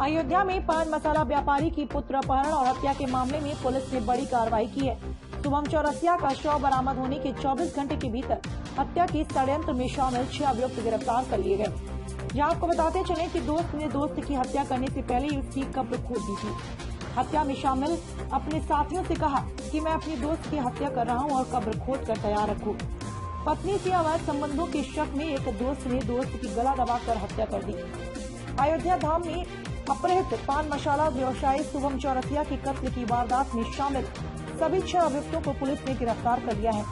अयोध्या में पान मसाला व्यापारी की पुत्र अपहरण और हत्या के मामले में पुलिस ने बड़ी कार्रवाई की है। शुभम चौरसिया का शव बरामद होने के 24 घंटे के भीतर हत्या की षड्यंत्र में शामिल 6 अभियुक्त गिरफ्तार कर लिए गए। जहां आपको बताते चले कि दोस्त ने दोस्त की हत्या करने से पहले ही उसकी कब्र खोद दी थी। हत्या में शामिल अपने साथियों से कहा कि मैं अपनी दोस्त की हत्या कर रहा हूं और कब्र खोद कर तैयार रखो। पत्नी से अवैध संबंधों के शक में एक दोस्त ने दोस्त की गला दबाकर हत्या कर दी। अयोध्या धाम में अपहृत पान मसाला व्यवसायी शुभम चौरसिया की कत्ल की वारदात में शामिल सभी 6 अभियुक्तों को पुलिस ने गिरफ्तार कर लिया है।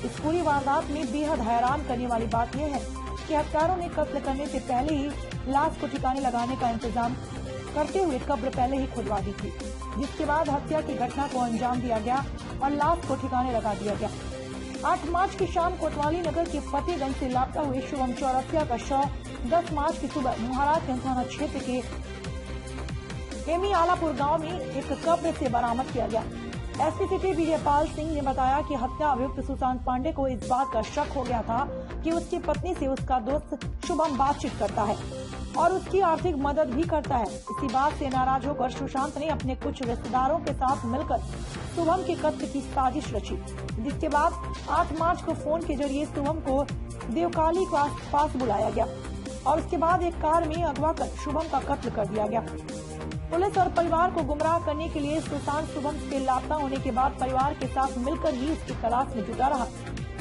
इस पूरी वारदात में बेहद हैरान करने वाली बात यह है कि हत्यारों ने कत्ल करने से पहले ही लाश को ठिकाने लगाने का इंतजाम करते हुए कब्र पहले ही खुदवा दी थी, जिसके बाद हत्या की घटना को अंजाम दिया गया और लाश को ठिकाने लगा दिया गया। 8 मार्च की शाम कोतवाली नगर के फतेहगंज से लापता हुए शुभम चौरसिया का शव 10 मार्च की सुबह महाराजगंज थाना क्षेत्र के एमी आलापुर गांव में एक कब्र से बरामद किया गया। एसपी सिटी विजयपाल सिंह ने बताया कि हत्या अभियुक्त सुशांत पांडे को इस बात का शक हो गया था कि उसकी पत्नी से उसका दोस्त शुभम बातचीत करता है और उसकी आर्थिक मदद भी करता है। इसी बात से नाराज होकर सुशांत ने अपने कुछ रिश्तेदारों के साथ मिलकर शुभम के कत्ल की साजिश रची, जिसके बाद 8 मार्च को फोन के जरिए शुभम को देवकाली के पास बुलाया गया और उसके बाद एक कार में अगवा कर शुभम का कत्ल कर दिया गया। पुलिस और परिवार को गुमराह करने के लिए सुशांत शुभम के लापता होने के बाद परिवार के साथ मिलकर ही उसकी तलाश में जुटा रहा,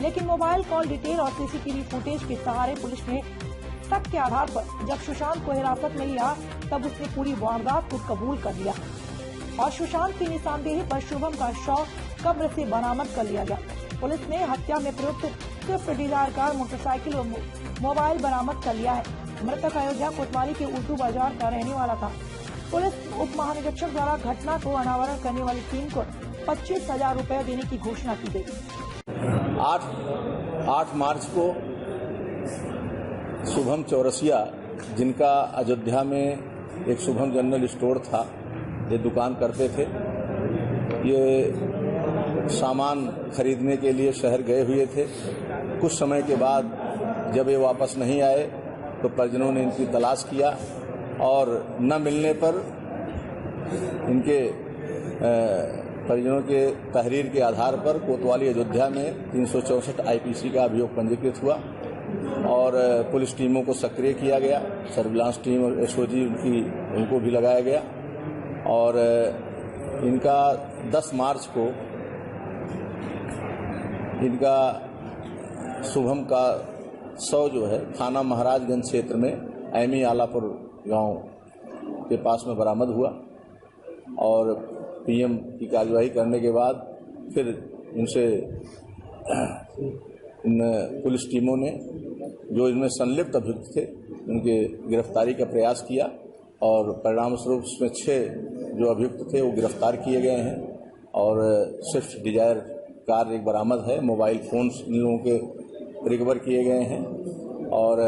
लेकिन मोबाइल कॉल डिटेल और सीसीटीवी फुटेज के सहारे पुलिस ने शक के आधार पर जब सुशांत को हिरासत में लिया तब उसने पूरी वारदात को कबूल कर लिया और सुशांत की निशानदेही पर शुभम का शव कब्र से बरामद कर लिया गया। पुलिस ने हत्या में प्रयुक्त स्विफ्ट डिजायर कार, मोटरसाइकिल और मोबाइल बरामद कर लिया है। मृतक अयोध्या कोतवाली के उर्दू बाजार का रहने वाला था। पुलिस उप महानिरीक्षक द्वारा घटना को अनावरण करने वाली टीम को 25,000 रुपए देने की घोषणा की गई। 8 मार्च को शुभम चौरसिया, जिनका अयोध्या में एक शुभम जनरल स्टोर था, ये दुकान करते थे, ये सामान खरीदने के लिए शहर गए हुए थे। कुछ समय के बाद जब ये वापस नहीं आए तो परिजनों ने इनकी तलाश किया और न मिलने पर इनके परिजनों के तहरीर के आधार पर कोतवाली अयोध्या में 364 आईपीसी का अभियोग पंजीकृत हुआ और पुलिस टीमों को सक्रिय किया गया। सर्विलांस टीम और एसओजी उनको भी लगाया गया और इनका 10 मार्च को इनका शुभम का शव जो है थाना महाराजगंज क्षेत्र में एमी आलापुर गांव के पास में बरामद हुआ और पीएम की कार्यवाही करने के बाद फिर इनसे इन पुलिस टीमों ने जो इनमें संलिप्त अभियुक्त थे उनके गिरफ्तारी का प्रयास किया और परिणाम स्वरूप इसमें 6 जो अभियुक्त थे वो गिरफ्तार किए गए हैं और स्विफ्ट डिजायर कार एक बरामद है। मोबाइल फोन इन लोगों के रिकवर किए गए हैं और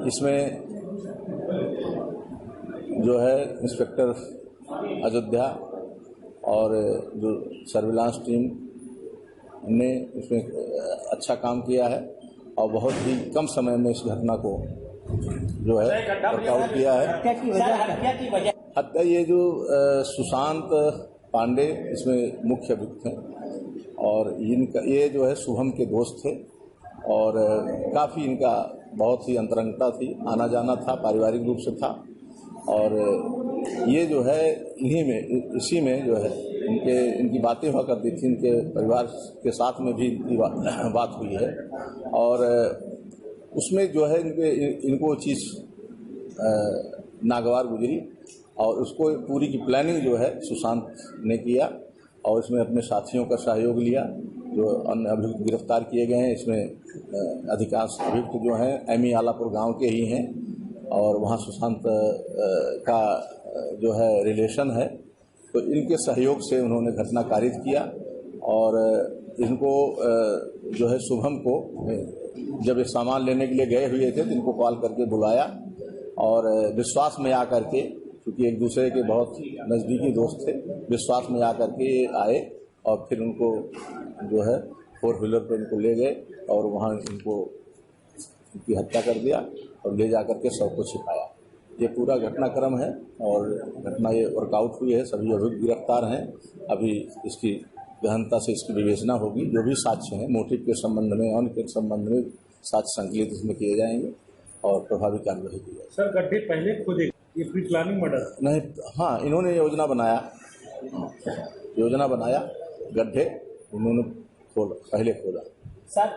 इसमें जो है इंस्पेक्टर अयोध्या और जो सर्विलांस टीम ने इसमें अच्छा काम किया है और बहुत ही कम समय में इस घटना को जो है वर्कआउट किया है। हत्या ये जो सुशांत पांडे इसमें मुख्य अभियुक्त हैं और इनका ये जो है शुभम के दोस्त थे और काफ़ी इनका बहुत ही अंतरंगता थी, आना जाना था, पारिवारिक रूप से था और ये जो है इसी में जो है इनकी बातें हुआ करती थी। इनके परिवार के साथ में भी बात हुई है और उसमें जो है इनको चीज़ नागवार गुजरी और उसको पूरी की प्लानिंग जो है सुशांत ने किया और इसमें अपने साथियों का सहयोग लिया। जो अन्य अभियुक्त गिरफ्तार किए गए हैं इसमें अधिकांश अभियुक्त जो हैं एमी आलापुर गांव के ही हैं और वहाँ सुशांत का जो है रिलेशन है, तो इनके सहयोग से उन्होंने घटना कारित किया और इनको जो है शुभम को जब ये सामान लेने के लिए गए हुए थे तो इनको कॉल करके बुलाया और विश्वास में आकर के, क्योंकि एक दूसरे के बहुत नज़दीकी दोस्त थे, विश्वास में आकर के आए और फिर उनको जो है 4 व्हीलर पर इनको ले गए और वहाँ इनकी हत्या कर दिया और ले जाकर के शव को छिपाया। ये पूरा घटनाक्रम है और घटना ये वर्कआउट हुई है। सभी अभियुक्त गिरफ्तार हैं। अभी इसकी गहनता से इसकी विवेचना होगी। जो भी साक्ष्य हैं मोटिव के संबंध में, अन्य के संबंध में साक्ष्य संकलित इसमें किए जाएंगे और प्रभावी कार्रवाई की जाएगी। सर गड्ढे पहले खोदे, ये प्री प्लानिंग मर्डर नहीं, हाँ, इन्होंने योजना बनाया, गड्ढे इन्होंने पहले खोदा। सर